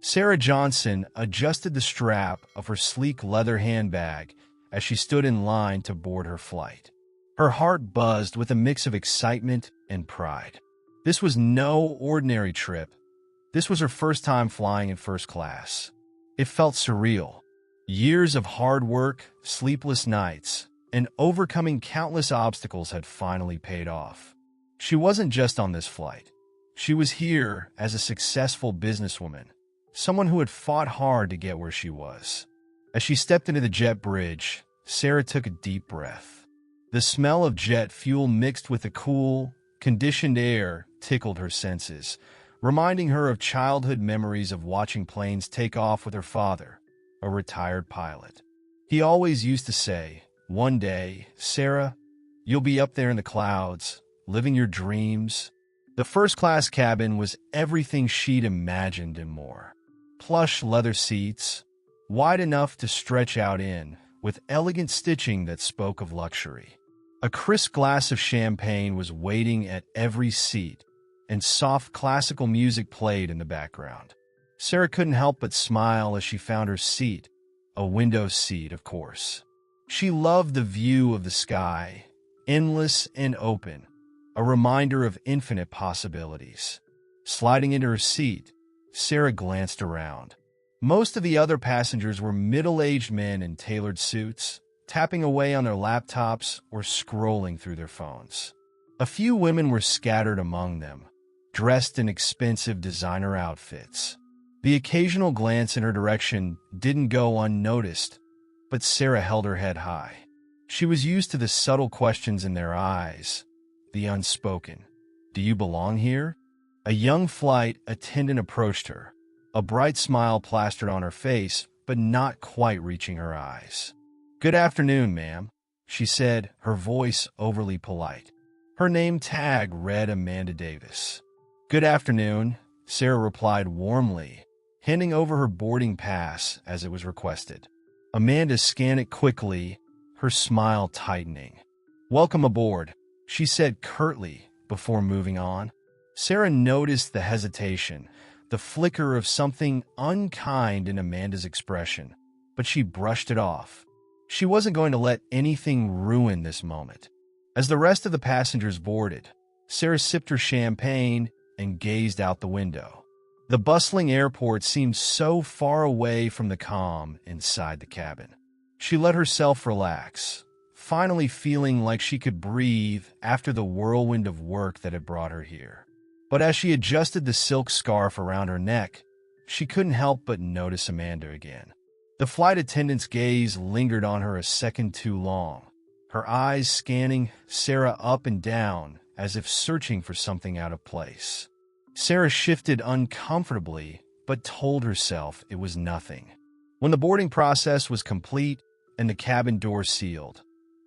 Sarah Johnson adjusted the strap of her sleek leather handbag as she stood in line to board her flight. Her heart buzzed with a mix of excitement and pride. This was no ordinary trip. This was her first time flying in first class. It felt surreal. Years of hard work, sleepless nights, and overcoming countless obstacles had finally paid off. She wasn't just on this flight. She was here as a successful businesswoman, someone who had fought hard to get where she was. As she stepped into the jet bridge, Sarah took a deep breath. The smell of jet fuel mixed with the cool, conditioned air tickled her senses, reminding her of childhood memories of watching planes take off with her father, a retired pilot. He always used to say, "One day, Sarah, you'll be up there in the clouds, living your dreams." The first-class cabin was everything she'd imagined and more. Plush leather seats, wide enough to stretch out in, with elegant stitching that spoke of luxury. A crisp glass of champagne was waiting at every seat, and soft classical music played in the background. Sarah couldn't help but smile as she found her seat, a window seat, of course. She loved the view of the sky, endless and open, a reminder of infinite possibilities. Sliding into her seat, Sarah glanced around. Most of the other passengers were middle-aged men in tailored suits, tapping away on their laptops or scrolling through their phones. A few women were scattered among them, dressed in expensive designer outfits. The occasional glance in her direction didn't go unnoticed, but Sarah held her head high. She was used to the subtle questions in their eyes, the unspoken. "Do you belong here?" A young flight attendant approached her, a bright smile plastered on her face, but not quite reaching her eyes. "Good afternoon, ma'am," she said, her voice overly polite. Her name tag read Amanda Davis. "Good afternoon," Sarah replied warmly, handing over her boarding pass as it was requested. Amanda scanned it quickly, her smile tightening. "Welcome aboard," she said curtly before moving on. Sarah noticed the hesitation, the flicker of something unkind in Amanda's expression, but she brushed it off. She wasn't going to let anything ruin this moment. As the rest of the passengers boarded, Sarah sipped her champagne and gazed out the window. The bustling airport seemed so far away from the calm inside the cabin. She let herself relax, finally feeling like she could breathe after the whirlwind of work that had brought her here. But as she adjusted the silk scarf around her neck, she couldn't help but notice Amanda again. The flight attendant's gaze lingered on her a second too long, her eyes scanning Sarah up and down as if searching for something out of place. Sarah shifted uncomfortably, but told herself it was nothing. When the boarding process was complete and the cabin door sealed,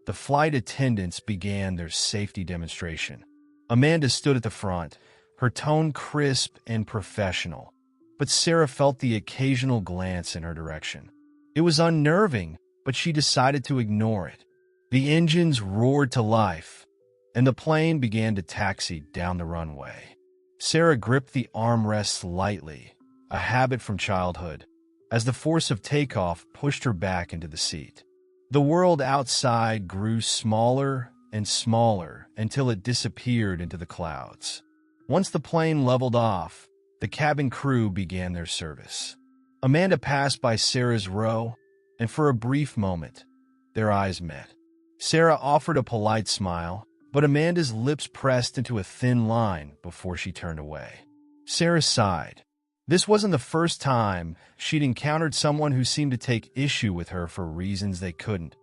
the flight attendants began their safety demonstration. Amanda stood at the front, her tone crisp and professional, but Sarah felt the occasional glance in her direction. It was unnerving, but she decided to ignore it. The engines roared to life, and the plane began to taxi down the runway. Sarah gripped the armrests lightly, a habit from childhood, as the force of takeoff pushed her back into the seat. The world outside grew smaller and smaller until it disappeared into the clouds. Once the plane leveled off, the cabin crew began their service. Amanda passed by Sarah's row, and for a brief moment, their eyes met. Sarah offered a polite smile, but Amanda's lips pressed into a thin line before she turned away. Sarah sighed. This wasn't the first time she'd encountered someone who seemed to take issue with her for reasons they couldn't,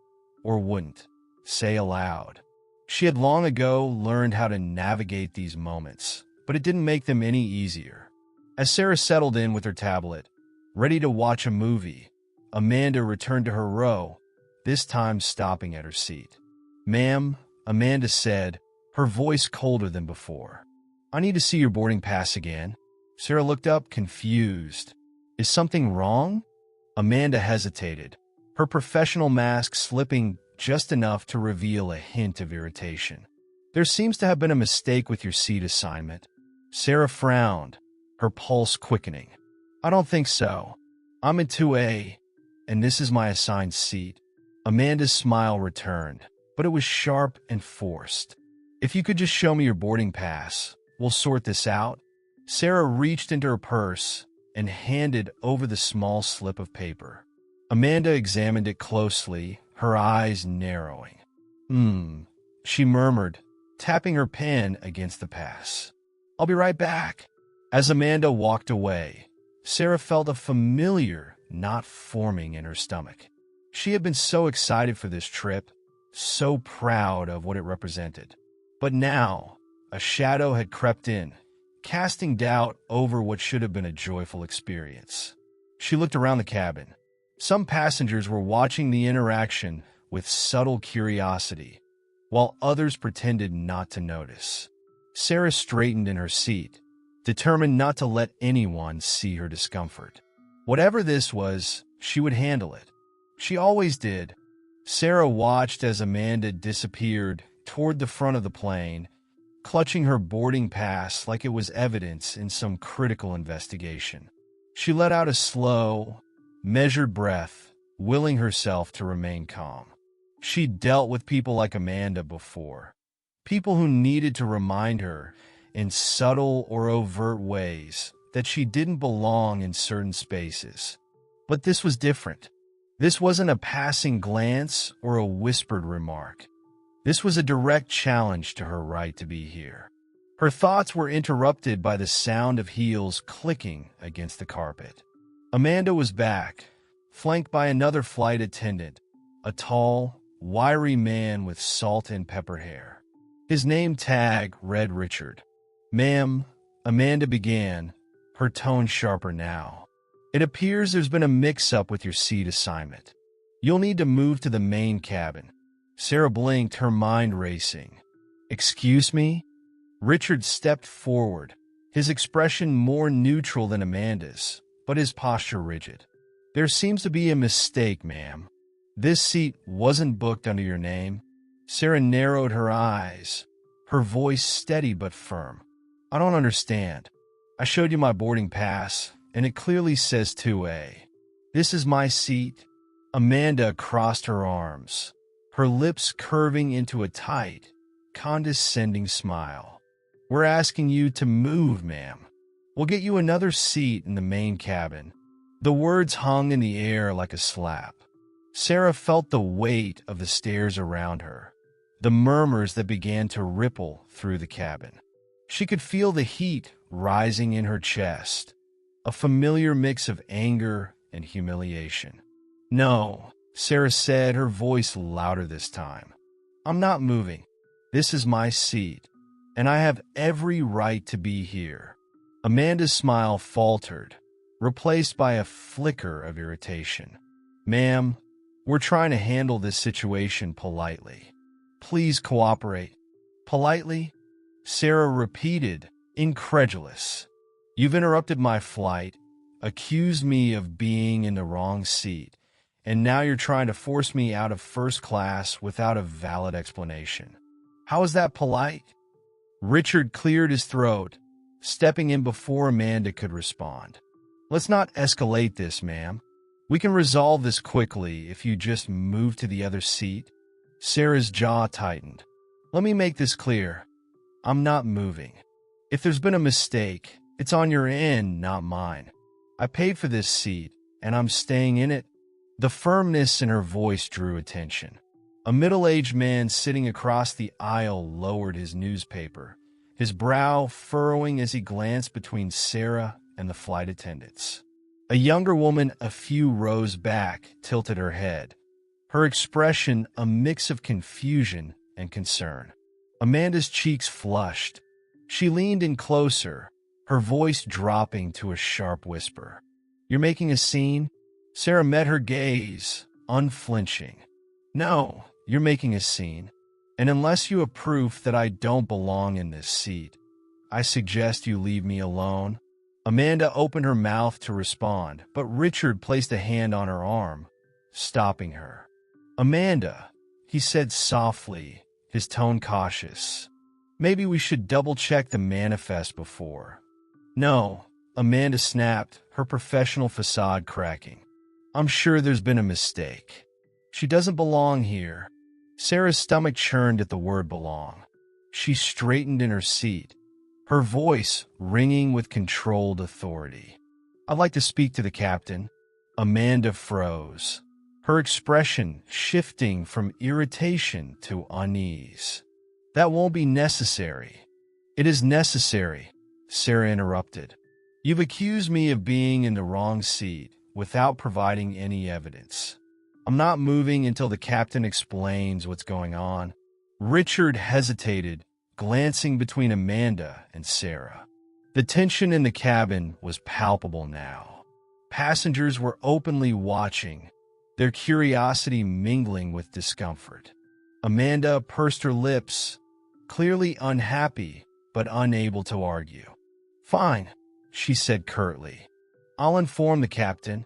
or wouldn't, say aloud. She had long ago learned how to navigate these moments, but it didn't make them any easier. As Sarah settled in with her tablet, ready to watch a movie, Amanda returned to her row, this time stopping at her seat. "Ma'am," Amanda said, her voice colder than before. "I need to see your boarding pass again." Sarah looked up, confused. "Is something wrong?" Amanda hesitated, her professional mask slipping just enough to reveal a hint of irritation. "There seems to have been a mistake with your seat assignment." Sarah frowned, her pulse quickening. I don't think so. I'm in 2A, and this is my assigned seat. Amanda's smile returned, but it was sharp and forced. If you could just show me your boarding pass, we'll sort this out. Sarah reached into her purse and handed over the small slip of paper. Amanda examined it closely, her eyes narrowing. She murmured, tapping her pen against the pass. I'll be right back. As Amanda walked away, Sarah felt a familiar knot forming in her stomach. She had been so excited for this trip, so proud of what it represented. But now, a shadow had crept in, casting doubt over what should have been a joyful experience. She looked around the cabin. Some passengers were watching the interaction with subtle curiosity, while others pretended not to notice. Sarah straightened in her seat, determined not to let anyone see her discomfort. Whatever this was, she would handle it. She always did. Sarah watched as Amanda disappeared toward the front of the plane, clutching her boarding pass like it was evidence in some critical investigation. She let out a slow, measured breath, willing herself to remain calm. She'd dealt with people like Amanda before, people who needed to remind her in subtle or overt ways that she didn't belong in certain spaces. But this was different. This wasn't a passing glance or a whispered remark. This was a direct challenge to her right to be here. Her thoughts were interrupted by the sound of heels clicking against the carpet. Amanda was back, flanked by another flight attendant, a tall, wiry man with salt and pepper hair. His name tag read Richard. "Ma'am," Amanda began, her tone sharper now. "It appears there's been a mix-up with your seat assignment. You'll need to move to the main cabin." Sarah blinked, her mind racing. "Excuse me?" Richard stepped forward, his expression more neutral than Amanda's, but his posture rigid. "There seems to be a mistake, ma'am. This seat wasn't booked under your name." Sarah narrowed her eyes, her voice steady but firm. "I don't understand. I showed you my boarding pass, and it clearly says 2A. This is my seat." Amanda crossed her arms, her lips curving into a tight, condescending smile. "We're asking you to move, ma'am. We'll get you another seat in the main cabin." The words hung in the air like a slap. Sarah felt the weight of the stairs around her, the murmurs that began to ripple through the cabin. She could feel the heat rising in her chest, a familiar mix of anger and humiliation. "No," Sarah said, her voice louder this time. "I'm not moving. This is my seat, and I have every right to be here." Amanda's smile faltered, replaced by a flicker of irritation. "Ma'am, we're trying to handle this situation politely. Please cooperate." "Politely?" Sarah repeated, incredulous. "You've interrupted my flight, accused me of being in the wrong seat, and now you're trying to force me out of first class without a valid explanation. How is that polite?" Richard cleared his throat, stepping in before Amanda could respond. "Let's not escalate this, ma'am. We can resolve this quickly if you just move to the other seat." Sarah's jaw tightened. "Let me make this clear. I'm not moving. If there's been a mistake, it's on your end, not mine. I paid for this seat, and I'm staying in it." The firmness in her voice drew attention. A middle-aged man sitting across the aisle lowered his newspaper, his brow furrowing as he glanced between Sarah and the flight attendants. A younger woman a few rows back tilted her head, her expression a mix of confusion and concern. Amanda's cheeks flushed. She leaned in closer, her voice dropping to a sharp whisper. "You're making a scene?" Sarah met her gaze, unflinching. "No, you're making a scene. And unless you have proof that I don't belong in this seat, I suggest you leave me alone." Amanda opened her mouth to respond, but Richard placed a hand on her arm, stopping her. "Amanda," he said softly, his tone cautious. "Maybe we should double-check the manifest before." "No," Amanda snapped, her professional facade cracking. I'm sure there's been a mistake. She doesn't belong here. Sarah's stomach churned at the word belong. She straightened in her seat, her voice ringing with controlled authority. I'd like to speak to the captain. Amanda froze, her expression shifting from irritation to unease. That won't be necessary. It is necessary, Sarah interrupted. You've accused me of being in the wrong seat without providing any evidence. I'm not moving until the captain explains what's going on. Richard hesitated, glancing between Amanda and Sarah. The tension in the cabin was palpable now. Passengers were openly watching, their curiosity mingling with discomfort. Amanda pursed her lips, clearly unhappy but unable to argue. Fine, she said curtly. I'll inform the captain.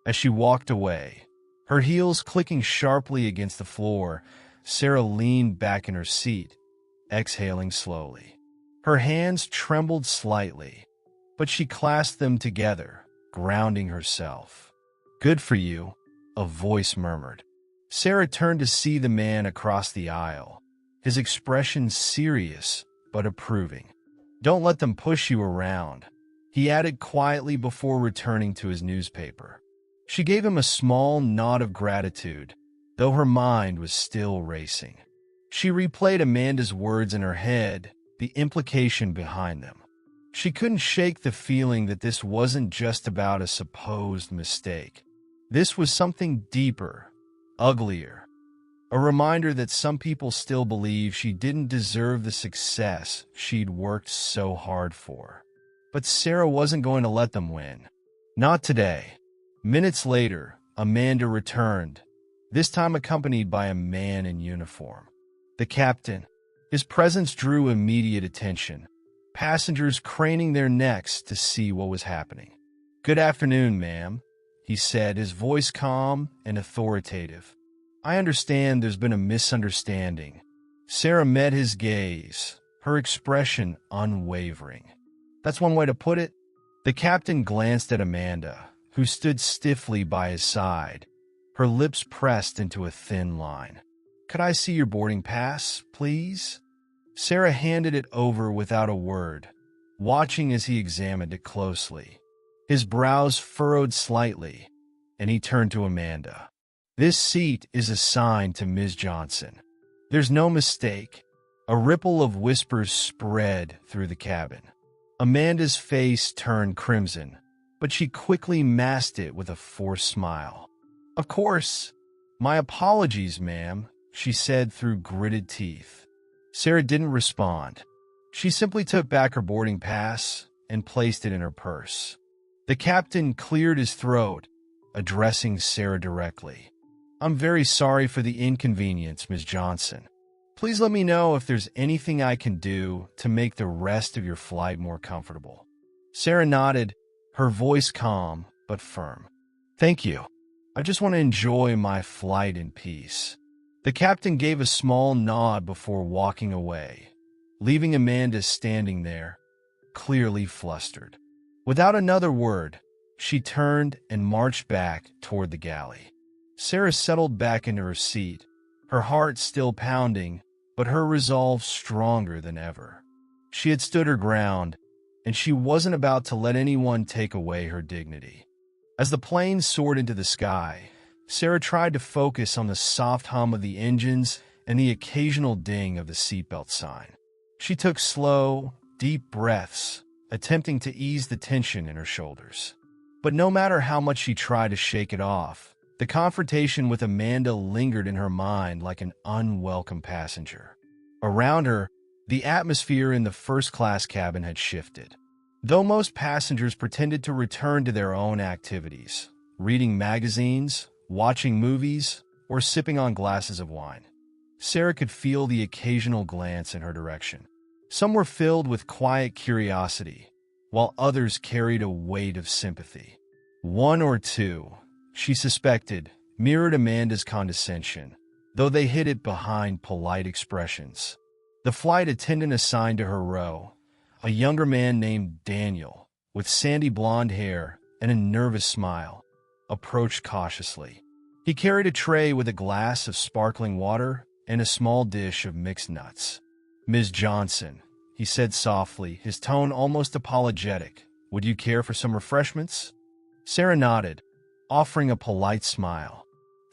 As she walked away, her heels clicking sharply against the floor, Sarah leaned back in her seat, exhaling slowly. Her hands trembled slightly, but she clasped them together, grounding herself. Good for you, a voice murmured. Sarah turned to see the man across the aisle, his expression serious but approving. Don't let them push you around, he added quietly before returning to his newspaper. She gave him a small nod of gratitude, though her mind was still racing. She replayed Amanda's words in her head, the implication behind them. She couldn't shake the feeling that this wasn't just about a supposed mistake. This was something deeper, uglier. A reminder that some people still believe she didn't deserve the success she'd worked so hard for. But Sarah wasn't going to let them win. Not today. Minutes later, Amanda returned, this time accompanied by a man in uniform. The captain. His presence drew immediate attention, passengers craning their necks to see what was happening. Good afternoon, ma'am, he said, his voice calm and authoritative. I understand there's been a misunderstanding. Sarah met his gaze, her expression unwavering. That's one way to put it. The captain glanced at Amanda, who stood stiffly by his side, her lips pressed into a thin line. Could I see your boarding pass, please? Sarah handed it over without a word, watching as he examined it closely. His brows furrowed slightly, and he turned to Amanda. This seat is assigned to Ms. Johnson. There's no mistake. A ripple of whispers spread through the cabin. Amanda's face turned crimson, but she quickly masked it with a forced smile. Of course. My apologies, ma'am, she said through gritted teeth. Sarah didn't respond. She simply took back her boarding pass and placed it in her purse. The captain cleared his throat, addressing Sarah directly. I'm very sorry for the inconvenience, Ms. Johnson. Please let me know if there's anything I can do to make the rest of your flight more comfortable. Sarah nodded, her voice calm but firm. Thank you. I just want to enjoy my flight in peace. The captain gave a small nod before walking away, leaving Amanda standing there, clearly flustered. Without another word, she turned and marched back toward the galley. Sarah settled back into her seat, her heart still pounding, but her resolve stronger than ever. She had stood her ground, and she wasn't about to let anyone take away her dignity. As the plane soared into the sky, Sarah tried to focus on the soft hum of the engines and the occasional ding of the seatbelt sign. She took slow, deep breaths, attempting to ease the tension in her shoulders. But no matter how much she tried to shake it off, the confrontation with Amanda lingered in her mind like an unwelcome passenger. Around her, the atmosphere in the first-class cabin had shifted. Though most passengers pretended to return to their own activities, reading magazines, watching movies, or sipping on glasses of wine, Sarah could feel the occasional glance in her direction. Some were filled with quiet curiosity, while others carried a weight of sympathy. One or two, she suspected, mirrored Amanda's condescension, though they hid it behind polite expressions. The flight attendant assigned to her row, a younger man named Daniel, with sandy blonde hair and a nervous smile, approached cautiously. He carried a tray with a glass of sparkling water and a small dish of mixed nuts. "Ms. Johnson," he said softly, his tone almost apologetic, "would you care for some refreshments?" Sarah nodded, offering a polite smile.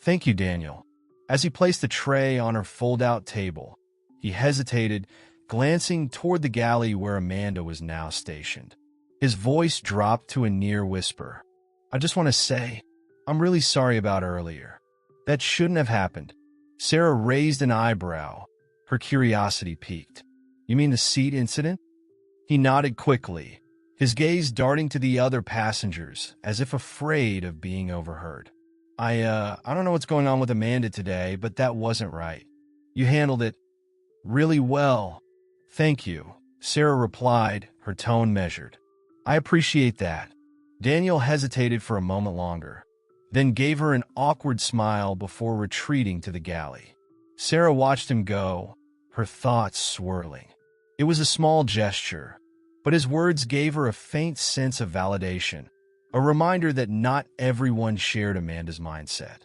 "Thank you, Daniel." As he placed the tray on her fold-out table, he hesitated, glancing toward the galley where Amanda was now stationed. His voice dropped to a near whisper. "I just want to say, I'm really sorry about earlier. That shouldn't have happened." Sarah raised an eyebrow, her curiosity piqued. "You mean the seat incident?" He nodded quickly, his gaze darting to the other passengers, as if afraid of being overheard. I don't know what's going on with Amanda today, but that wasn't right. You handled it really well." "Thank you," Sarah replied, her tone measured. "I appreciate that." Daniel hesitated for a moment longer, then gave her an awkward smile before retreating to the galley. Sarah watched him go, her thoughts swirling. It was a small gesture, but his words gave her a faint sense of validation, a reminder that not everyone shared Amanda's mindset.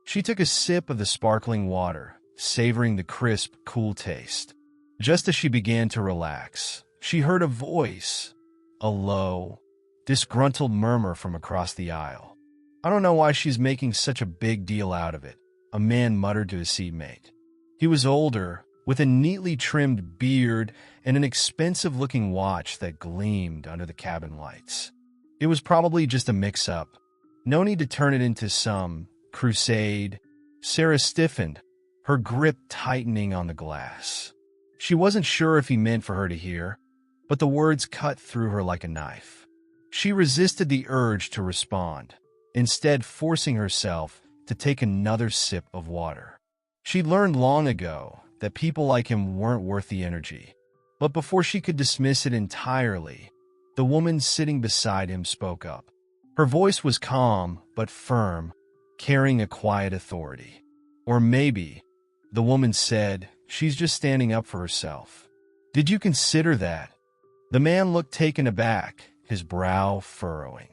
She took a sip of the sparkling water, savoring the crisp, cool taste. Just as she began to relax, she heard a voice, a low, disgruntled murmur from across the aisle. "I don't know why she's making such a big deal out of it," a man muttered to his seatmate. He was older, with a neatly trimmed beard and an expensive-looking watch that gleamed under the cabin lights. It was probably just a mix-up. No need to turn it into some crusade. Sarah stiffened, her grip tightening on the glass. She wasn't sure if he meant for her to hear, but the words cut through her like a knife. She resisted the urge to respond, instead forcing herself to take another sip of water. She'd learned long ago that people like him weren't worth the energy, but before she could dismiss it entirely, the woman sitting beside him spoke up. Her voice was calm but firm, carrying a quiet authority. Or maybe, the woman said, she's just standing up for herself. "Did you consider that?" The man looked taken aback, his brow furrowing.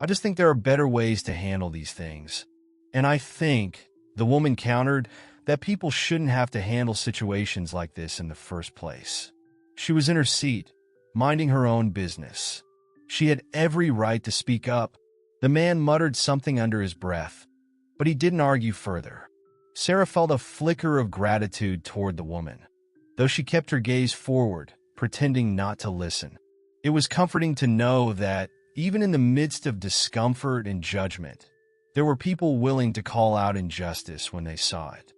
"I just think there are better ways to handle these things. And I think," the woman countered, "that people shouldn't have to handle situations like this in the first place." She was in her seat, minding her own business. She had every right to speak up. The man muttered something under his breath, but he didn't argue further. Sarah felt a flicker of gratitude toward the woman, though she kept her gaze forward, pretending not to listen. It was comforting to know that, even in the midst of discomfort and judgment, there were people willing to call out injustice when they saw it.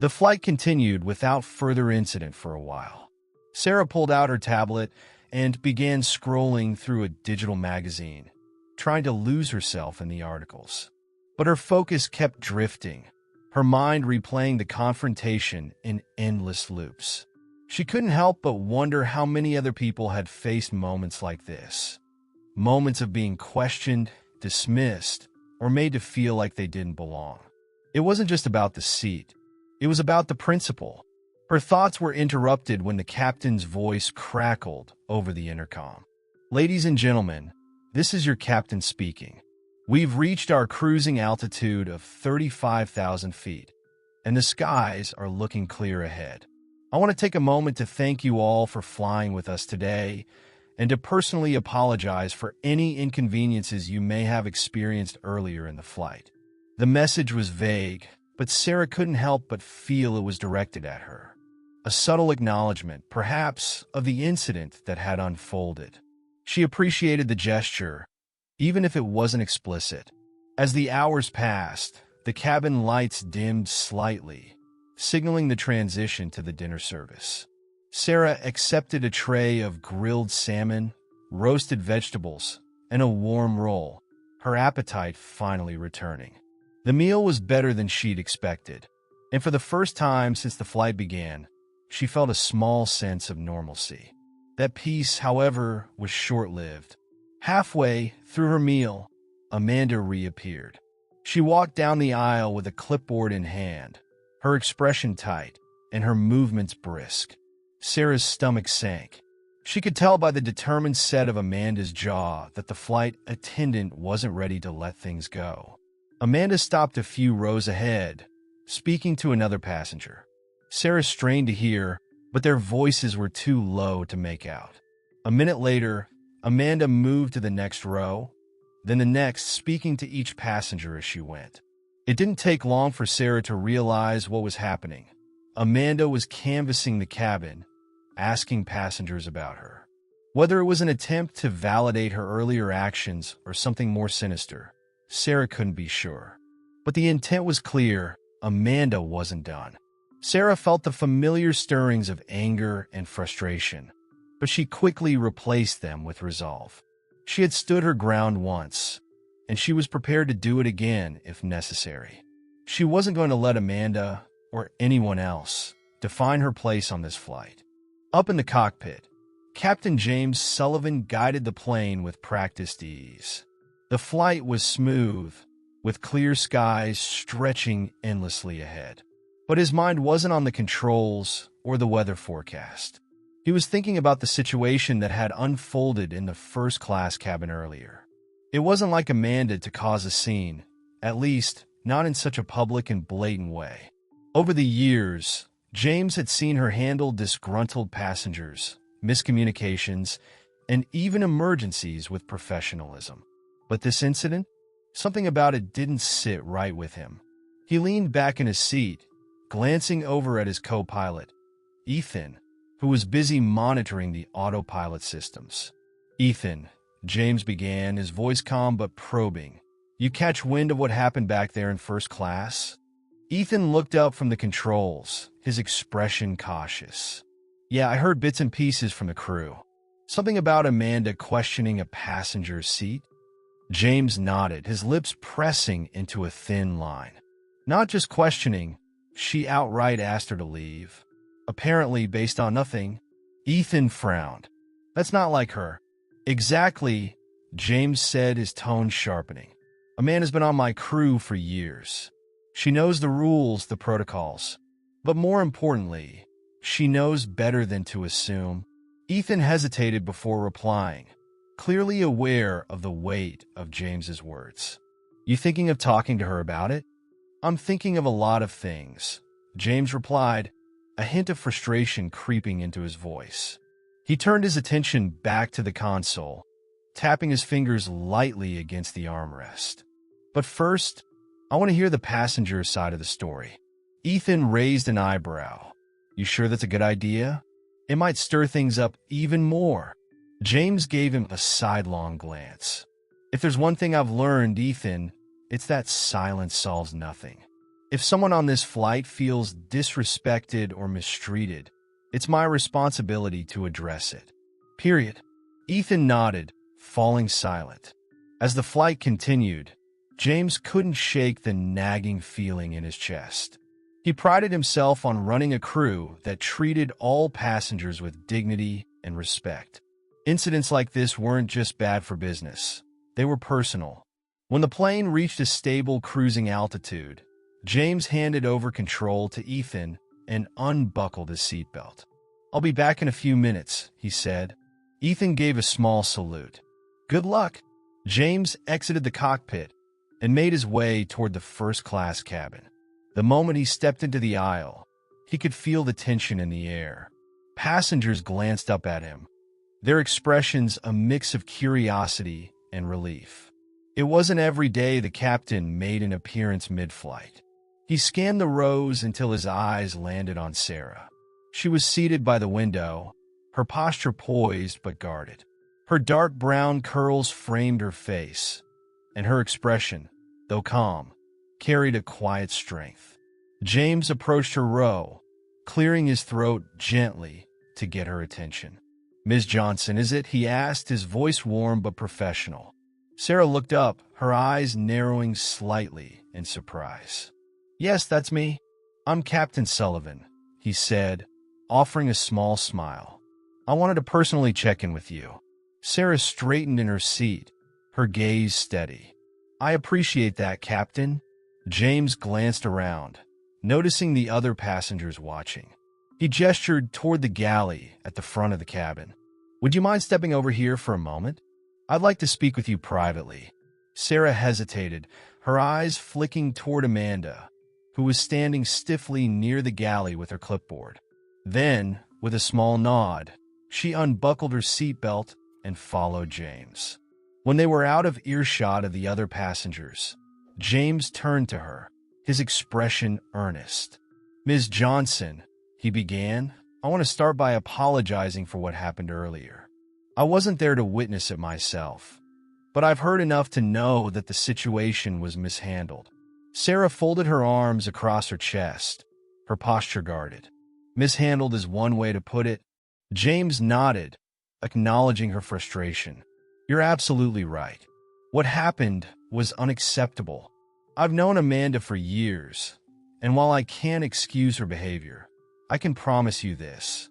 The flight continued without further incident for a while. Sarah pulled out her tablet and began scrolling through a digital magazine, trying to lose herself in the articles. But her focus kept drifting, her mind replaying the confrontation in endless loops. She couldn't help but wonder how many other people had faced moments like this. Moments of being questioned, dismissed, or made to feel like they didn't belong. It wasn't just about the seat. It was about the principle. Her thoughts were interrupted when the captain's voice crackled over the intercom. "Ladies and gentlemen, this is your captain speaking. We've reached our cruising altitude of 35,000 feet, and the skies are looking clear ahead. I want to take a moment to thank you all for flying with us today and to personally apologize for any inconveniences you may have experienced earlier in the flight." The message was vague, but Sarah couldn't help but feel it was directed at her. A subtle acknowledgement, perhaps, of the incident that had unfolded. She appreciated the gesture, even if it wasn't explicit. As the hours passed, the cabin lights dimmed slightly, signaling the transition to the dinner service. Sarah accepted a tray of grilled salmon, roasted vegetables, and a warm roll, her appetite finally returning. The meal was better than she'd expected, and for the first time since the flight began, she felt a small sense of normalcy. That peace, however, was short-lived. Halfway through her meal, Amanda reappeared. She walked down the aisle with a clipboard in hand, her expression tight and her movements brisk. Sarah's stomach sank. She could tell by the determined set of Amanda's jaw that the flight attendant wasn't ready to let things go. Amanda stopped a few rows ahead, speaking to another passenger. Sarah strained to hear, but their voices were too low to make out. A minute later, Amanda moved to the next row, then the next, speaking to each passenger as she went. It didn't take long for Sarah to realize what was happening. Amanda was canvassing the cabin, asking passengers about her. Whether it was an attempt to validate her earlier actions or something more sinister, Sarah couldn't be sure. But the intent was clear. Amanda wasn't done. Sarah felt the familiar stirrings of anger and frustration, but she quickly replaced them with resolve. She had stood her ground once, and she was prepared to do it again if necessary. She wasn't going to let Amanda, or anyone else, define her place on this flight. Up in the cockpit, Captain James Sullivan guided the plane with practiced ease. The flight was smooth, with clear skies stretching endlessly ahead. But his mind wasn't on the controls or the weather forecast. He was thinking about the situation that had unfolded in the first-class cabin earlier. It wasn't like Amanda to cause a scene, at least not in such a public and blatant way. Over the years, James had seen her handle disgruntled passengers, miscommunications, and even emergencies with professionalism. But this incident, something about it didn't sit right with him. He leaned back in his seat, glancing over at his co-pilot, Ethan, who was busy monitoring the autopilot systems. "Ethan," James began, his voice calm but probing. "You catch wind of what happened back there in first class?" Ethan looked up from the controls, his expression cautious. "Yeah, I heard bits and pieces from the crew. Something about Amanda questioning a passenger's seat?" James nodded, his lips pressing into a thin line. "Not just questioning, she outright asked her to leave. Apparently based on nothing." Ethan frowned. "That's not like her." "Exactly," James said, his tone sharpening. "Amanda's been on my crew for years. She knows the rules, the protocols. But more importantly, she knows better than to assume." Ethan hesitated before replying, clearly aware of the weight of James's words. "You thinking of talking to her about it?" "I'm thinking of a lot of things," James replied, a hint of frustration creeping into his voice. He turned his attention back to the console, tapping his fingers lightly against the armrest. "But first, I want to hear the passenger side of the story." Ethan raised an eyebrow. "You sure that's a good idea? It might stir things up even more." James gave him a sidelong glance. "If there's one thing I've learned, Ethan, it's that silence solves nothing. If someone on this flight feels disrespected or mistreated, it's my responsibility to address it. Period." Ethan nodded, falling silent. As the flight continued, James couldn't shake the nagging feeling in his chest. He prided himself on running a crew that treated all passengers with dignity and respect. Incidents like this weren't just bad for business. They were personal. When the plane reached a stable cruising altitude, James handed over control to Ethan and unbuckled his seatbelt. "I'll be back in a few minutes," he said. Ethan gave a small salute. "Good luck." James exited the cockpit and made his way toward the first-class cabin. The moment he stepped into the aisle, he could feel the tension in the air. Passengers glanced up at him, their expressions a mix of curiosity and relief. It wasn't every day the captain made an appearance mid-flight. He scanned the rows until his eyes landed on Sarah. She was seated by the window, her posture poised but guarded. Her dark brown curls framed her face, and her expression, though calm, carried a quiet strength. James approached her row, clearing his throat gently to get her attention. "Ms. Johnson, is it?" he asked, his voice warm but professional. Sarah looked up, her eyes narrowing slightly in surprise. "Yes, that's me. I'm Captain Sullivan," he said, offering a small smile. "I wanted to personally check in with you." Sarah straightened in her seat, her gaze steady. "I appreciate that, Captain." James glanced around, noticing the other passengers watching. He gestured toward the galley at the front of the cabin. Would you mind stepping over here for a moment? I'd like to speak with you privately. Sarah hesitated, her eyes flicking toward Amanda, who was standing stiffly near the galley with her clipboard. Then, with a small nod, she unbuckled her seatbelt and followed James. When they were out of earshot of the other passengers, James turned to her, his expression earnest. "Ms. Johnson," he began, "I want to start by apologizing for what happened earlier. I wasn't there to witness it myself, but I've heard enough to know that the situation was mishandled." Sarah folded her arms across her chest, her posture guarded. "Mishandled is one way to put it." James nodded, acknowledging her frustration. "You're absolutely right. What happened was unacceptable. I've known Amanda for years, and while I can't excuse her behavior, I can promise you this.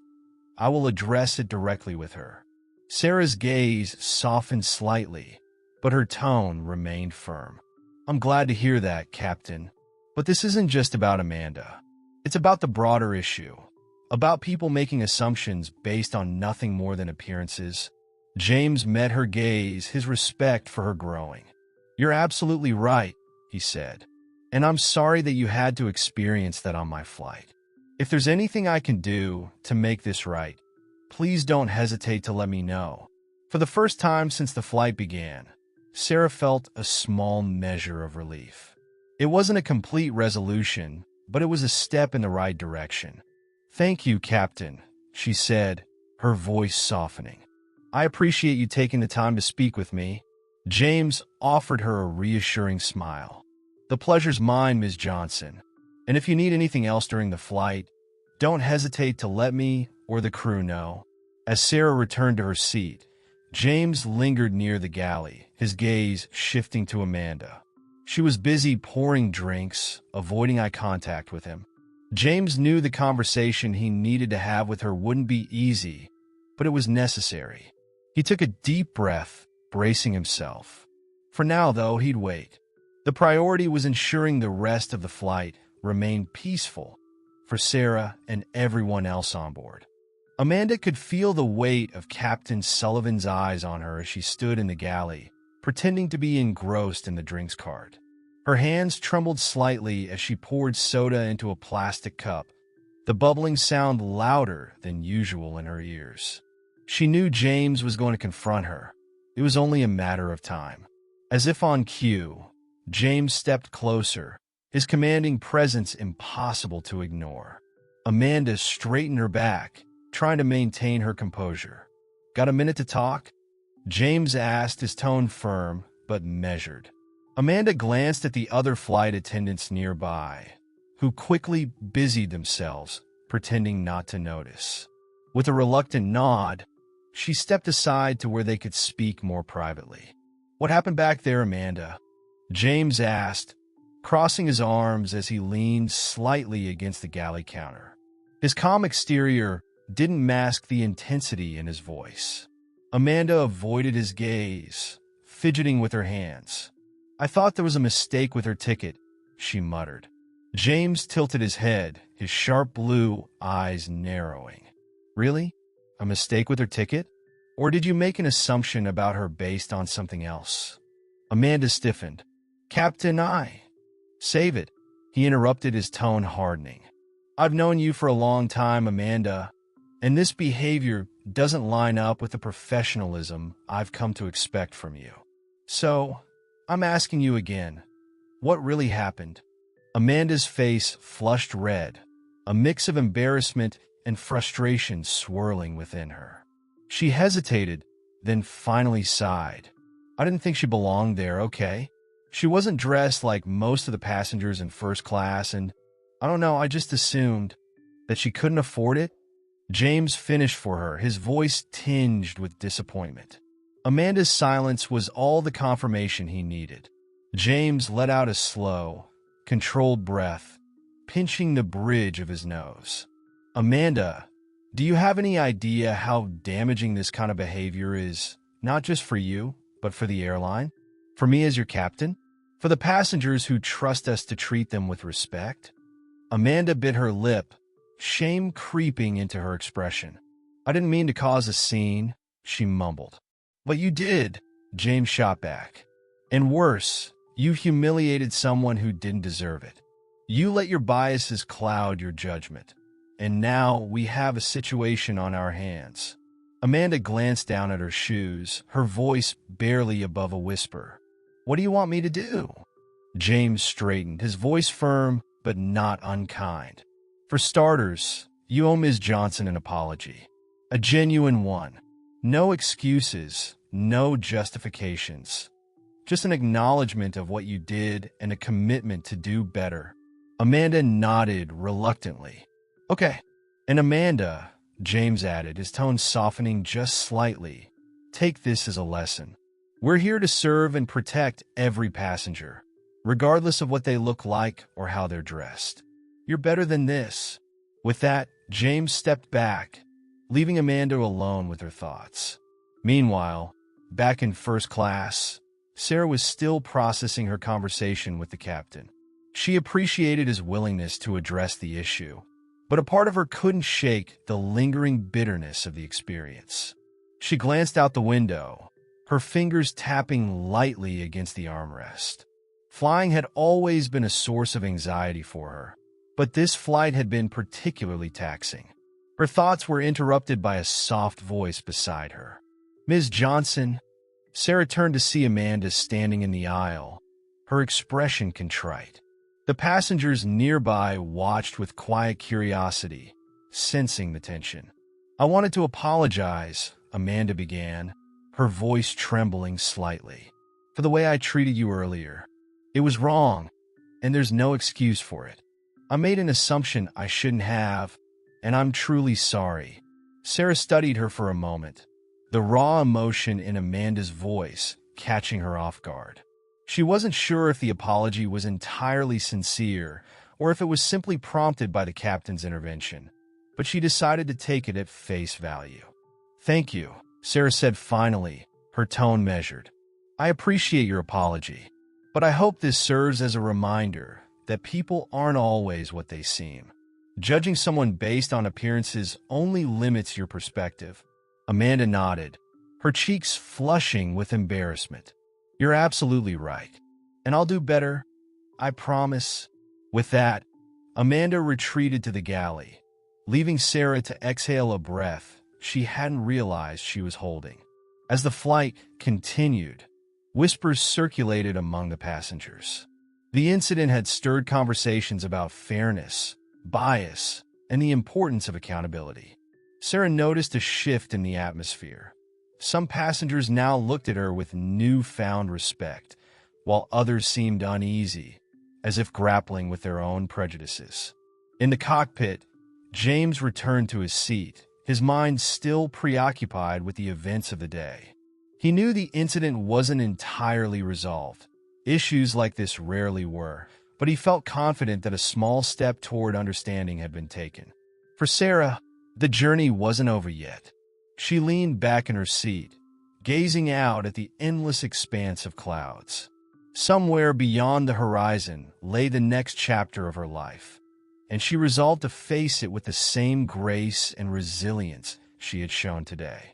I will address it directly with her." Sarah's gaze softened slightly, but her tone remained firm. "I'm glad to hear that, Captain. But this isn't just about Amanda. It's about the broader issue, about people making assumptions based on nothing more than appearances." James met her gaze, his respect for her growing. "You're absolutely right," he said, "and I'm sorry that you had to experience that on my flight. If there's anything I can do to make this right, please don't hesitate to let me know." For the first time since the flight began, Sarah felt a small measure of relief. It wasn't a complete resolution, but it was a step in the right direction. "Thank you, Captain," she said, her voice softening. "I appreciate you taking the time to speak with me." James offered her a reassuring smile. "The pleasure's mine, Ms. Johnson. And if you need anything else during the flight, don't hesitate to let me or the crew know." As Sarah returned to her seat, James lingered near the galley, his gaze shifting to Amanda. She was busy pouring drinks, avoiding eye contact with him. James knew the conversation he needed to have with her wouldn't be easy, but it was necessary. He took a deep breath, bracing himself. For now, though, he'd wait. The priority was ensuring the rest of the flight remained peaceful for Sarah and everyone else on board. Amanda could feel the weight of Captain Sullivan's eyes on her as she stood in the galley, pretending to be engrossed in the drinks cart. Her hands trembled slightly as she poured soda into a plastic cup, the bubbling sound louder than usual in her ears. She knew James was going to confront her. It was only a matter of time. As if on cue, James stepped closer, his commanding presence impossible to ignore. Amanda straightened her back, trying to maintain her composure. "Got a minute to talk?" James asked, his tone firm but measured. Amanda glanced at the other flight attendants nearby, who quickly busied themselves, pretending not to notice. With a reluctant nod, she stepped aside to where they could speak more privately. "What happened back there, Amanda?" James asked, crossing his arms as he leaned slightly against the galley counter. His calm exterior didn't mask the intensity in his voice. Amanda avoided his gaze, fidgeting with her hands. "I thought there was a mistake with her ticket," she muttered. James tilted his head, his sharp blue eyes narrowing. "Really? A mistake with her ticket? Or did you make an assumption about her based on something else?" Amanda stiffened. "Captain, Save it," he interrupted, his tone hardening. "I've known you for a long time, Amanda, and this behavior doesn't line up with the professionalism I've come to expect from you. So, I'm asking you again, what really happened?" Amanda's face flushed red, a mix of embarrassment and frustration swirling within her. She hesitated, then finally sighed. "I didn't think she belonged there, okay? She wasn't dressed like most of the passengers in first class, and I don't know, I just assumed that she couldn't afford it." James finished for her, his voice tinged with disappointment. Amanda's silence was all the confirmation he needed. James let out a slow, controlled breath, pinching the bridge of his nose. "Amanda, do you have any idea how damaging this kind of behavior is, not just for you, but for the airline? For me as your captain? For the passengers who trust us to treat them with respect?" Amanda bit her lip, shame creeping into her expression. "I didn't mean to cause a scene. she mumbled. But you did, James shot back. And worse, you humiliated someone who didn't deserve it. You let your biases cloud your judgment. And now we have a situation on our hands. Amanda glanced down at her shoes, her voice barely above a whisper. What do you want me to do? James straightened, his voice firm but not unkind. For starters, you owe Ms. Johnson an apology. A genuine one. No excuses, no justifications. Just an acknowledgement of what you did and a commitment to do better. Amanda nodded reluctantly. Okay. And Amanda, James added, his tone softening just slightly, take this as a lesson. We're here to serve and protect every passenger, regardless of what they look like or how they're dressed. You're better than this. With that, James stepped back, leaving Amanda alone with her thoughts. Meanwhile, back in first class, Sarah was still processing her conversation with the captain. She appreciated his willingness to address the issue, but a part of her couldn't shake the lingering bitterness of the experience. She glanced out the window, her fingers tapping lightly against the armrest. Flying had always been a source of anxiety for her, but this flight had been particularly taxing. Her thoughts were interrupted by a soft voice beside her. Ms. Johnson. Sarah turned to see Amanda standing in the aisle, her expression contrite. The passengers nearby watched with quiet curiosity, sensing the tension. I wanted to apologize, Amanda began, her voice trembling slightly, for the way I treated you earlier. It was wrong, and there's no excuse for it. I made an assumption I shouldn't have, and I'm truly sorry. Sarah studied her for a moment, the raw emotion in Amanda's voice catching her off guard. She wasn't sure if the apology was entirely sincere or if it was simply prompted by the captain's intervention, but she decided to take it at face value. Thank you, Sarah said finally, her tone measured. I appreciate your apology, but I hope this serves as a reminder that people aren't always what they seem. Judging someone based on appearances only limits your perspective. Amanda nodded, her cheeks flushing with embarrassment. You're absolutely right, and I'll do better, I promise. With that, Amanda retreated to the galley, leaving Sarah to exhale a breath she hadn't realized she was holding. As the flight continued, whispers circulated among the passengers. The incident had stirred conversations about fairness, bias, and the importance of accountability. Sarah noticed a shift in the atmosphere. Some passengers now looked at her with newfound respect, while others seemed uneasy, as if grappling with their own prejudices. In the cockpit, James returned to his seat, his mind still preoccupied with the events of the day. He knew the incident wasn't entirely resolved. Issues like this rarely were, but he felt confident that a small step toward understanding had been taken. For Sarah, the journey wasn't over yet. She leaned back in her seat, gazing out at the endless expanse of clouds. Somewhere beyond the horizon lay the next chapter of her life, and she resolved to face it with the same grace and resilience she had shown today.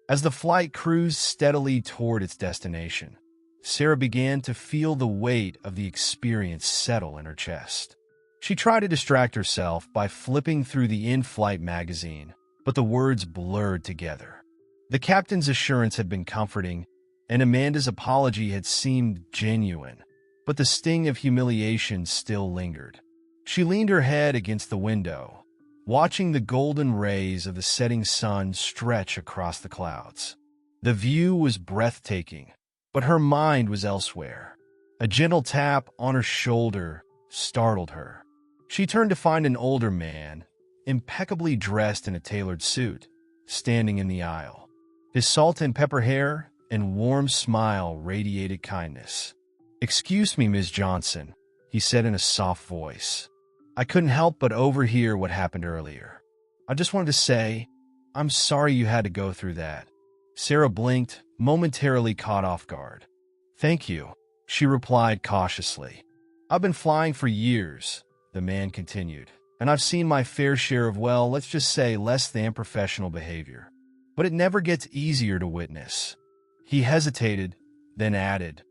As the flight cruised steadily toward its destination, Sarah began to feel the weight of the experience settle in her chest. She tried to distract herself by flipping through the in-flight magazine, but the words blurred together. The captain's assurance had been comforting, and Amanda's apology had seemed genuine, but the sting of humiliation still lingered. She leaned her head against the window, watching the golden rays of the setting sun stretch across the clouds. The view was breathtaking, but her mind was elsewhere. A gentle tap on her shoulder startled her. She turned to find an older man, impeccably dressed in a tailored suit, standing in the aisle. His salt and pepper hair and warm smile radiated kindness. "Excuse me, Ms. Johnson," he said in a soft voice. "I couldn't help but overhear what happened earlier. I just wanted to say, I'm sorry you had to go through that." Sarah blinked, momentarily caught off guard. "Thank you," she replied cautiously. "I've been flying for years," the man continued, "and I've seen my fair share of, well, let's just say less than professional behavior. but it never gets easier to witness. He hesitated, then added,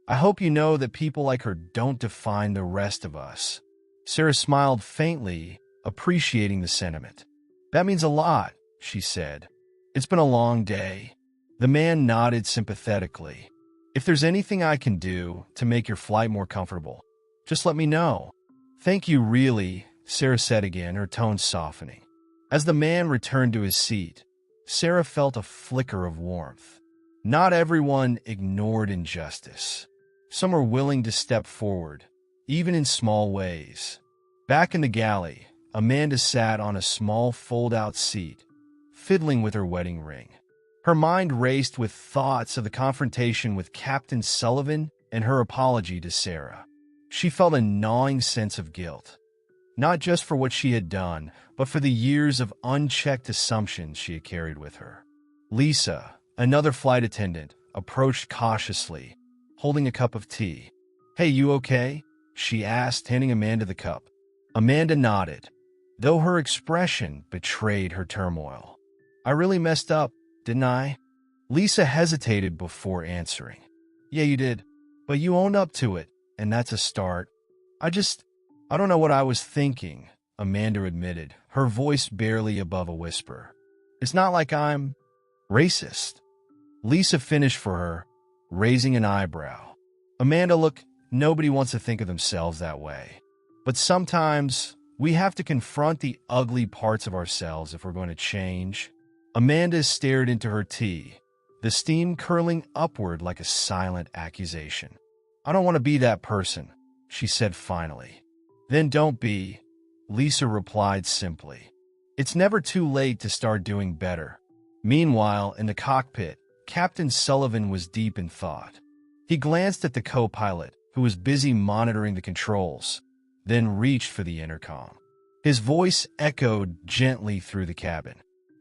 I hope you know that people like her don't define the rest of us. Sarah smiled faintly, appreciating the sentiment. That means a lot, she said. It's been a long day. The man nodded sympathetically. If there's anything I can do to make your flight more comfortable, just let me know. Thank you, really, Sarah said again, her tone softening. As the man returned to his seat, Sarah felt a flicker of warmth. Not everyone ignored injustice. Some were willing to step forward, even in small ways. Back in the galley, Amanda sat on a small fold-out seat, fiddling with her wedding ring. Her mind raced with thoughts of the confrontation with Captain Sullivan and her apology to Sarah. She felt a gnawing sense of guilt, not just for what she had done, but for the years of unchecked assumptions she had carried with her. Lisa, another flight attendant, approached cautiously, holding a cup of tea. Hey, you okay? She asked, handing Amanda the cup. Amanda nodded, though her expression betrayed her turmoil. I really messed up, didn't I? Lisa hesitated before answering. Yeah, you did, but you owned up to it, and that's a start. I don't know what I was thinking, Amanda admitted, her voice barely above a whisper. It's not like I'm racist. Lisa finished for her, raising an eyebrow. Amanda, look, nobody wants to think of themselves that way. But sometimes we have to confront the ugly parts of ourselves if we're going to change. Amanda stared into her tea, the steam curling upward like a silent accusation. I don't want to be that person, she said finally. Then don't be, Lisa replied simply. It's never too late to start doing better. Meanwhile, in the cockpit, Captain Sullivan was deep in thought. He glanced at the co-pilot, who was busy monitoring the controls, then reached for the intercom. His voice echoed gently through the cabin.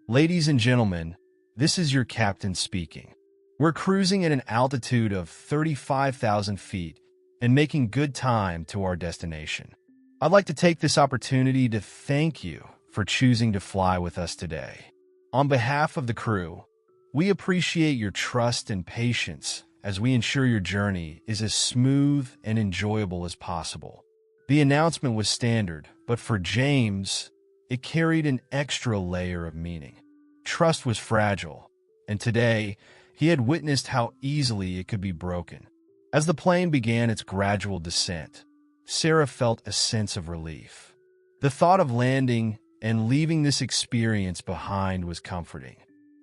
Ladies and gentlemen, this is your captain speaking. We're cruising at an altitude of 35,000 feet and making good time to our destination. I'd like to take this opportunity to thank you for choosing to fly with us today. On behalf of the crew, we appreciate your trust and patience as we ensure your journey is as smooth and enjoyable as possible. The announcement was standard, but for James, it carried an extra layer of meaning. Trust was fragile, and today, he had witnessed how easily it could be broken. As the plane began its gradual descent, Sarah felt a sense of relief. The thought of landing and leaving this experience behind was comforting.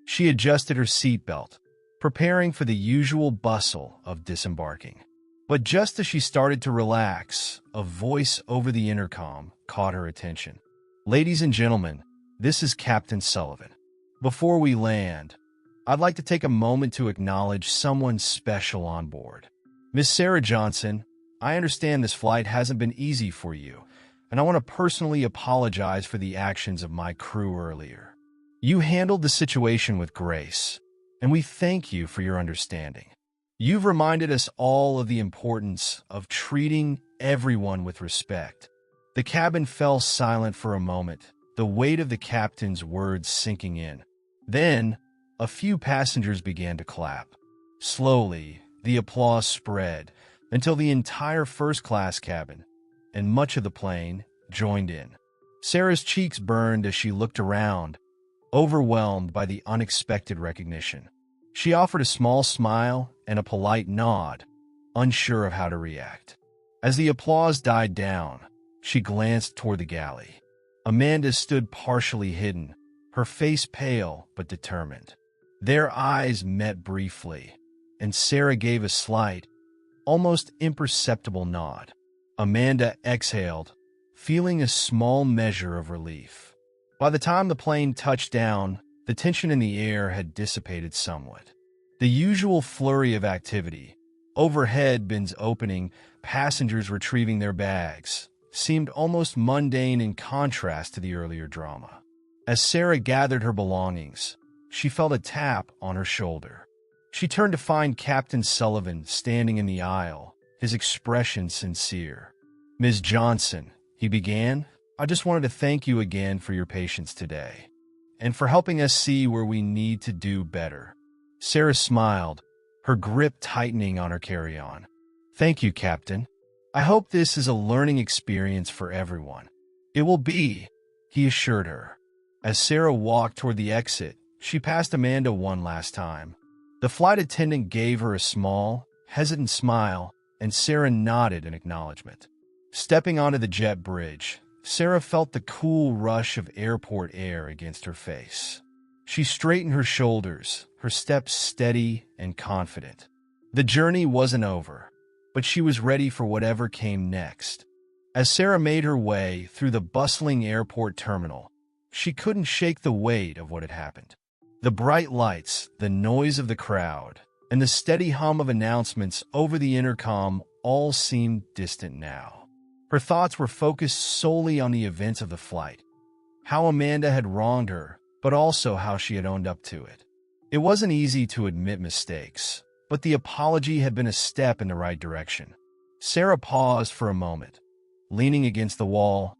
She adjusted her seatbelt, preparing for the usual bustle of disembarking. But just as she started to relax, a voice over the intercom caught her attention. Ladies and gentlemen, this is Captain Sullivan. Before we land, I'd like to take a moment to acknowledge someone special on board. Miss Sarah Johnson, I understand this flight hasn't been easy for you, and I want to personally apologize for the actions of my crew earlier. You handled the situation with grace, and we thank you for your understanding. You've reminded us all of the importance of treating everyone with respect. The cabin fell silent for a moment, the weight of the captain's words sinking in. Then, a few passengers began to clap. Slowly, the applause spread until the entire first-class cabin and much of the plane joined in. Sarah's cheeks burned as she looked around, overwhelmed by the unexpected recognition. She offered a small smile and a polite nod, unsure of how to react. As the applause died down, she glanced toward the galley. Amanda stood partially hidden, her face pale but determined. Their eyes met briefly, and Sarah gave a slight, almost imperceptible nod. Amanda exhaled, feeling a small measure of relief. By the time the plane touched down, the tension in the air had dissipated somewhat. The usual flurry of activity, overhead bins opening, passengers retrieving their bags, seemed almost mundane in contrast to the earlier drama. As Sarah gathered her belongings, she felt a tap on her shoulder. She turned to find Captain Sullivan standing in the aisle, his expression sincere. Ms. Johnson, he began, I just wanted to thank you again for your patience today. and for helping us see where we need to do better." Sarah smiled, her grip tightening on her carry-on. "Thank you, Captain. I hope this is a learning experience for everyone." "It will be," he assured her. As Sarah walked toward the exit, she passed Amanda one last time. The flight attendant gave her a small, hesitant smile, and Sarah nodded in acknowledgement. Stepping onto the jet bridge, Sarah felt the cool rush of airport air against her face. She straightened her shoulders, her steps steady and confident. The journey wasn't over, but she was ready for whatever came next. As Sarah made her way through the bustling airport terminal, she couldn't shake the weight of what had happened. The bright lights, the noise of the crowd, and the steady hum of announcements over the intercom all seemed distant now. Her thoughts were focused solely on the events of the flight, how Amanda had wronged her, but also how she had owned up to it. It wasn't easy to admit mistakes, but the apology had been a step in the right direction. Sarah paused for a moment, leaning against the wall,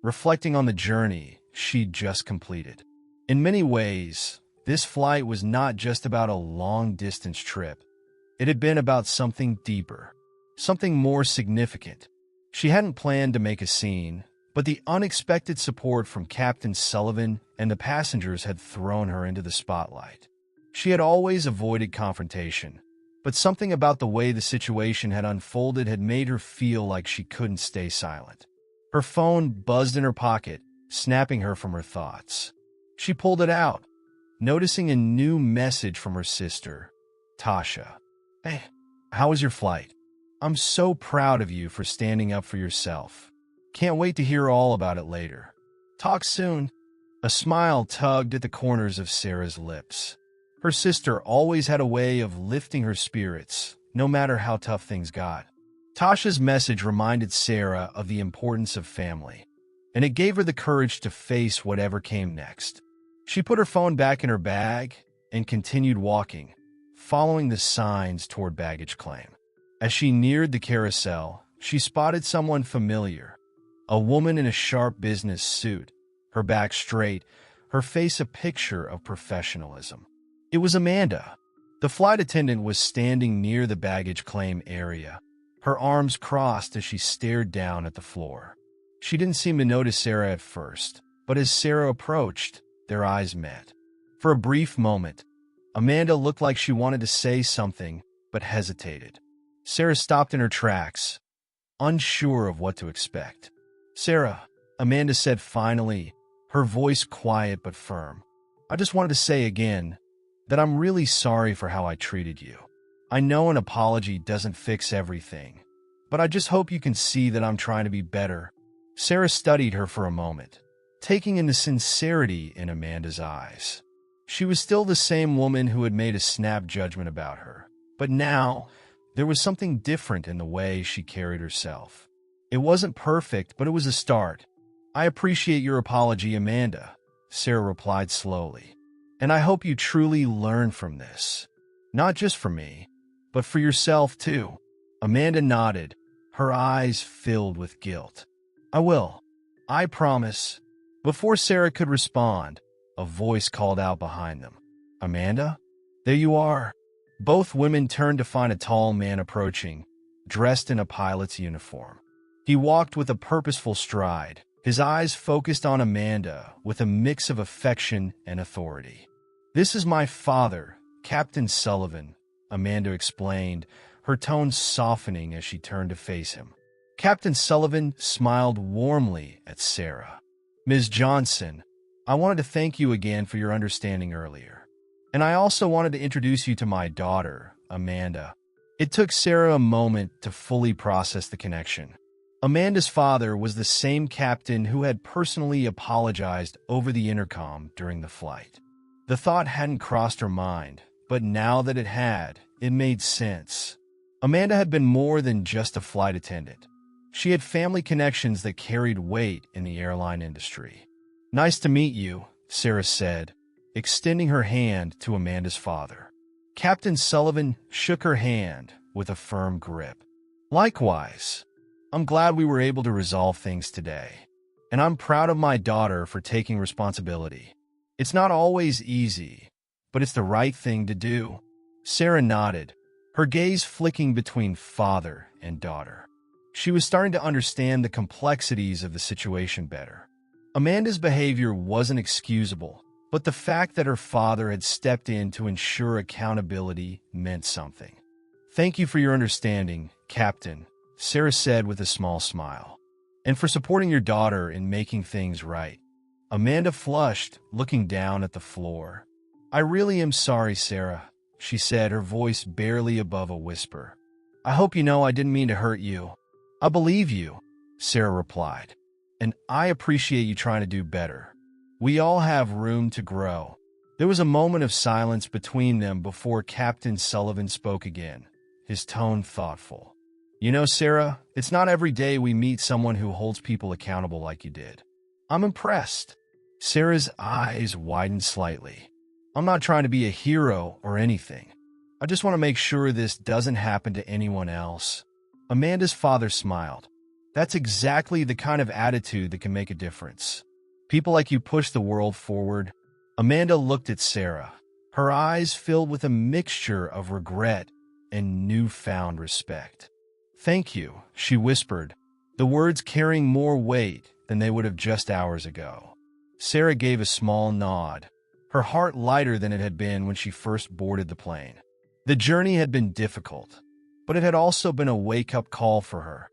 reflecting on the journey she'd just completed. In many ways, this flight was not just about a long-distance trip. It had been about something deeper, something more significant. She hadn't planned to make a scene, but the unexpected support from Captain Sullivan and the passengers had thrown her into the spotlight. She had always avoided confrontation, but something about the way the situation had unfolded had made her feel like she couldn't stay silent. Her phone buzzed in her pocket, snapping her from her thoughts. She pulled it out, noticing a new message from her sister, Tasha. "Hey, how was your flight? I'm so proud of you for standing up for yourself. Can't wait to hear all about it later. Talk soon." A smile tugged at the corners of Sarah's lips. Her sister always had a way of lifting her spirits, no matter how tough things got. Tasha's message reminded Sarah of the importance of family, and it gave her the courage to face whatever came next. She put her phone back in her bag and continued walking, following the signs toward baggage claim. As she neared the carousel, she spotted someone familiar, a woman in a sharp business suit, her back straight, her face a picture of professionalism. It was Amanda. The flight attendant was standing near the baggage claim area, her arms crossed as she stared down at the floor. She didn't seem to notice Sarah at first, but as Sarah approached, their eyes met. For a brief moment, Amanda looked like she wanted to say something, but hesitated. Sarah stopped in her tracks, unsure of what to expect. "Sarah," Amanda said finally, her voice quiet but firm. "I just wanted to say again that I'm really sorry for how I treated you. I know an apology doesn't fix everything, but I just hope you can see that I'm trying to be better." Sarah studied her for a moment, taking in the sincerity in Amanda's eyes. She was still the same woman who had made a snap judgment about her, but now there was something different in the way she carried herself. It wasn't perfect, but it was a start. "I appreciate your apology, Amanda," Sarah replied slowly. "And I hope you truly learn from this. Not just for me, but for yourself too." Amanda nodded, her eyes filled with guilt. "I will. I promise." Before Sarah could respond, a voice called out behind them. "Amanda? There you are." Both women turned to find a tall man approaching, dressed in a pilot's uniform. He walked with a purposeful stride, his eyes focused on Amanda with a mix of affection and authority. "This is my father, Captain Sullivan," Amanda explained, her tone softening as she turned to face him. Captain Sullivan smiled warmly at Sarah. "Ms. Johnson, I wanted to thank you again for your understanding earlier. And I also wanted to introduce you to my daughter, Amanda." It took Sarah a moment to fully process the connection. Amanda's father was the same captain who had personally apologized over the intercom during the flight. The thought hadn't crossed her mind, but now that it had, it made sense. Amanda had been more than just a flight attendant. She had family connections that carried weight in the airline industry. "Nice to meet you," Sarah said, extending her hand to Amanda's father. Captain Sullivan shook her hand with a firm grip. "Likewise. I'm glad we were able to resolve things today, and I'm proud of my daughter for taking responsibility." It's not always easy, but it's the right thing to do. Sarah nodded, her gaze flicking between father and daughter. She was starting to understand the complexities of the situation better. Amanda's behavior wasn't excusable, but the fact that her father had stepped in to ensure accountability meant something. "Thank you for your understanding, Captain," Sarah said with a small smile, "and for supporting your daughter in making things right." Amanda flushed, looking down at the floor. "I really am sorry, Sarah," she said, her voice barely above a whisper. "I hope you know I didn't mean to hurt you." "I believe you," Sarah replied, "and I appreciate you trying to do better. We all have room to grow." There was a moment of silence between them before Captain Sullivan spoke again, his tone thoughtful. "You know, Sarah, it's not every day we meet someone who holds people accountable like you did. I'm impressed." Sarah's eyes widened slightly. "I'm not trying to be a hero or anything. I just want to make sure this doesn't happen to anyone else." Amanda's father smiled. "That's exactly the kind of attitude that can make a difference. People like you push the world forward." Amanda looked at Sarah, her eyes filled with a mixture of regret and newfound respect. "Thank you," she whispered, the words carrying more weight than they would have just hours ago. Sarah gave a small nod, her heart lighter than it had been when she first boarded the plane. The journey had been difficult, but it had also been a wake-up call for her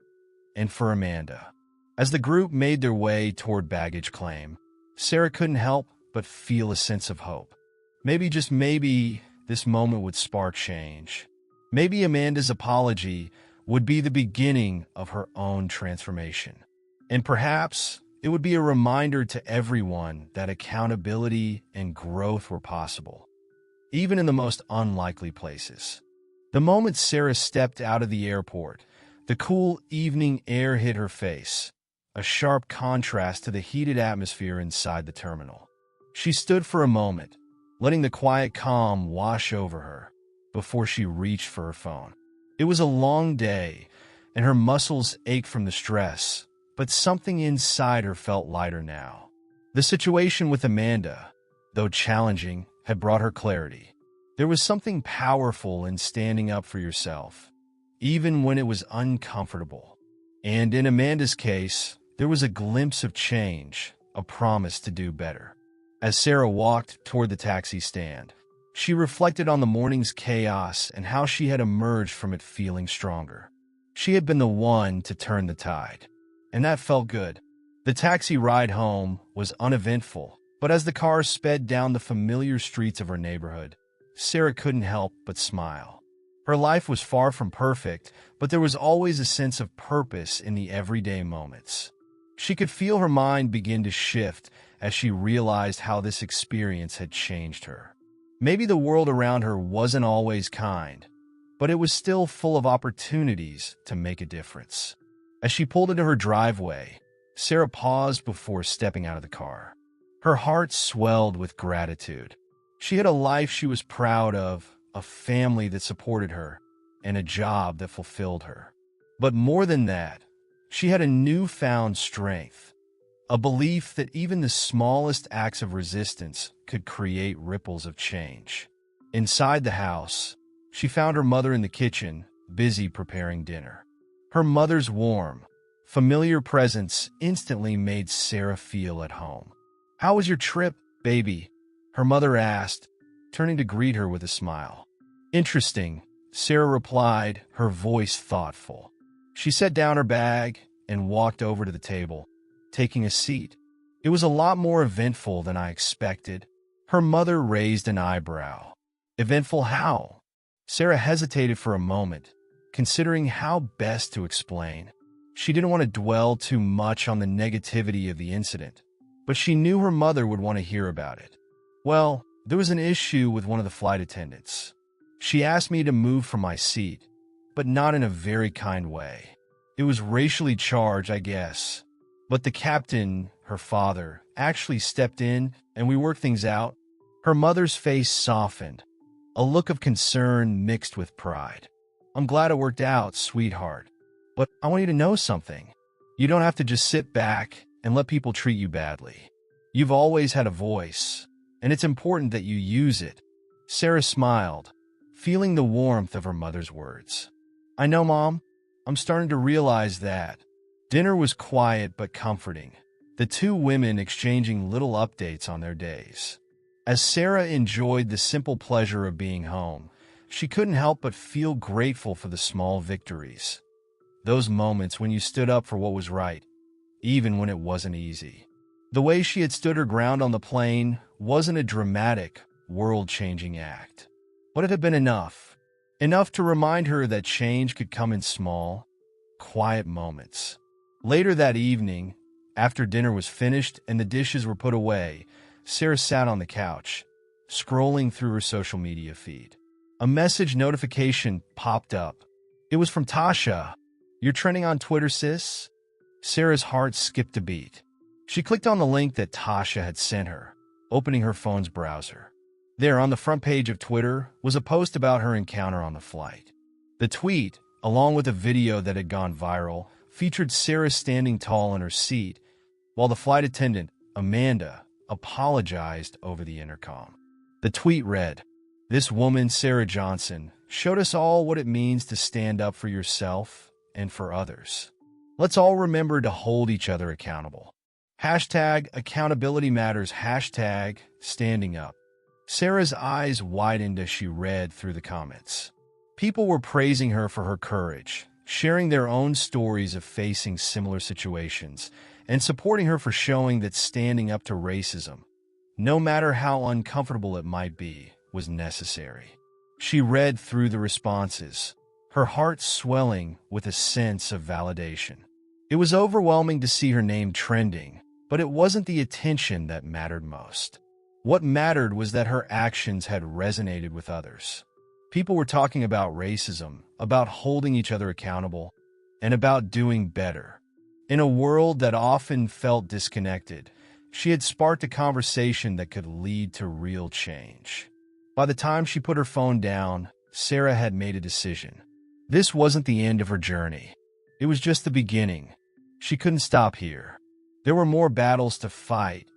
and for Amanda. As the group made their way toward baggage claim, Sarah couldn't help but feel a sense of hope. Maybe, just maybe, this moment would spark change. Maybe Amanda's apology would be the beginning of her own transformation. And perhaps it would be a reminder to everyone that accountability and growth were possible, even in the most unlikely places. The moment Sarah stepped out of the airport, the cool evening air hit her face, a sharp contrast to the heated atmosphere inside the terminal. She stood for a moment, letting the quiet calm wash over her before she reached for her phone. It was a long day, and her muscles ached from the stress, but something inside her felt lighter now. The situation with Amanda, though challenging, had brought her clarity. There was something powerful in standing up for yourself, even when it was uncomfortable. And in Amanda's case, there was a glimpse of change, a promise to do better. As Sarah walked toward the taxi stand, she reflected on the morning's chaos and how she had emerged from it feeling stronger. She had been the one to turn the tide, and that felt good. The taxi ride home was uneventful, but as the car sped down the familiar streets of her neighborhood, Sarah couldn't help but smile. Her life was far from perfect, but there was always a sense of purpose in the everyday moments. She could feel her mind begin to shift as she realized how this experience had changed her. Maybe the world around her wasn't always kind, but it was still full of opportunities to make a difference. As she pulled into her driveway, Sarah paused before stepping out of the car. Her heart swelled with gratitude. She had a life she was proud of, a family that supported her, and a job that fulfilled her. But more than that, she had a newfound strength, a belief that even the smallest acts of resistance could create ripples of change. Inside the house, she found her mother in the kitchen, busy preparing dinner. Her mother's warm, familiar presence instantly made Sarah feel at home. "How was your trip, baby?" her mother asked, turning to greet her with a smile. "Interesting," Sarah replied, her voice thoughtful. She set down her bag and walked over to the table, taking a seat. "It was a lot more eventful than I expected." Her mother raised an eyebrow. "Eventful how?" Sarah hesitated for a moment, considering how best to explain. She didn't want to dwell too much on the negativity of the incident, but she knew her mother would want to hear about it. "Well, there was an issue with one of the flight attendants. She asked me to move from my seat, but not in a very kind way. It was racially charged, I guess. But the captain, her father, actually stepped in and we worked things out." Her mother's face softened, a look of concern mixed with pride. "I'm glad it worked out, sweetheart. But I want you to know something. You don't have to just sit back and let people treat you badly. You've always had a voice, and it's important that you use it." Sarah smiled, feeling the warmth of her mother's words. "I know, Mom. I'm starting to realize that." Dinner was quiet but comforting, the two women exchanging little updates on their days. As Sarah enjoyed the simple pleasure of being home, she couldn't help but feel grateful for the small victories. Those moments when you stood up for what was right, even when it wasn't easy. The way she had stood her ground on the plane wasn't a dramatic, world-changing act, but it had been enough. Enough to remind her that change could come in small, quiet moments. Later that evening, after dinner was finished and the dishes were put away, Sarah sat on the couch, scrolling through her social media feed. A message notification popped up. It was from Tasha. "You're trending on Twitter, sis?" Sarah's heart skipped a beat. She clicked on the link that Tasha had sent her, opening her phone's browser. There, on the front page of Twitter, was a post about her encounter on the flight. The tweet, along with a video that had gone viral, featured Sarah standing tall in her seat, while the flight attendant, Amanda, apologized over the intercom. The tweet read, "This woman, Sarah Johnson, showed us all what it means to stand up for yourself and for others. Let's all remember to hold each other accountable. Hashtag accountability matters, hashtag standing up." Sarah's eyes widened as she read through the comments. People were praising her for her courage, sharing their own stories of facing similar situations, and supporting her for showing that standing up to racism, no matter how uncomfortable it might be, was necessary. She read through the responses, her heart swelling with a sense of validation. It was overwhelming to see her name trending, but it wasn't the attention that mattered most. What mattered was that her actions had resonated with others. People were talking about racism, about holding each other accountable, and about doing better. In a world that often felt disconnected, she had sparked a conversation that could lead to real change. By the time she put her phone down, Sarah had made a decision. This wasn't the end of her journey. It was just the beginning. She couldn't stop here. There were more battles to fight,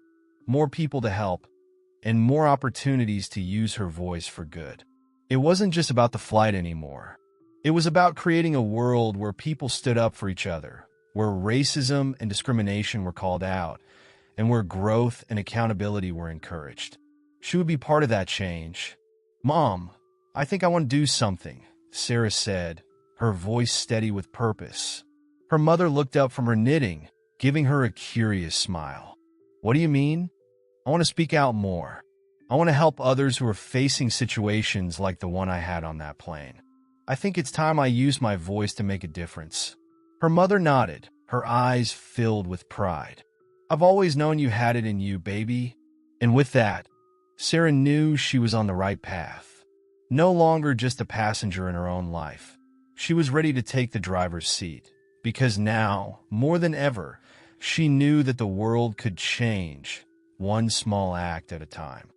more people to help, and more opportunities to use her voice for good. It wasn't just about the flight anymore. It was about creating a world where people stood up for each other, where racism and discrimination were called out, and where growth and accountability were encouraged. She would be part of that change. "Mom, I think I want to do something," Sarah said, her voice steady with purpose. Her mother looked up from her knitting, giving her a curious smile. "What do you mean?" "I want to speak out more. I want to help others who are facing situations like the one I had on that plane. I think it's time I use my voice to make a difference." Her mother nodded, her eyes filled with pride. "I've always known you had it in you, baby." And with that, Sarah knew she was on the right path. No longer just a passenger in her own life. She was ready to take the driver's seat, because now, more than ever, she knew that the world could change, one small act at a time.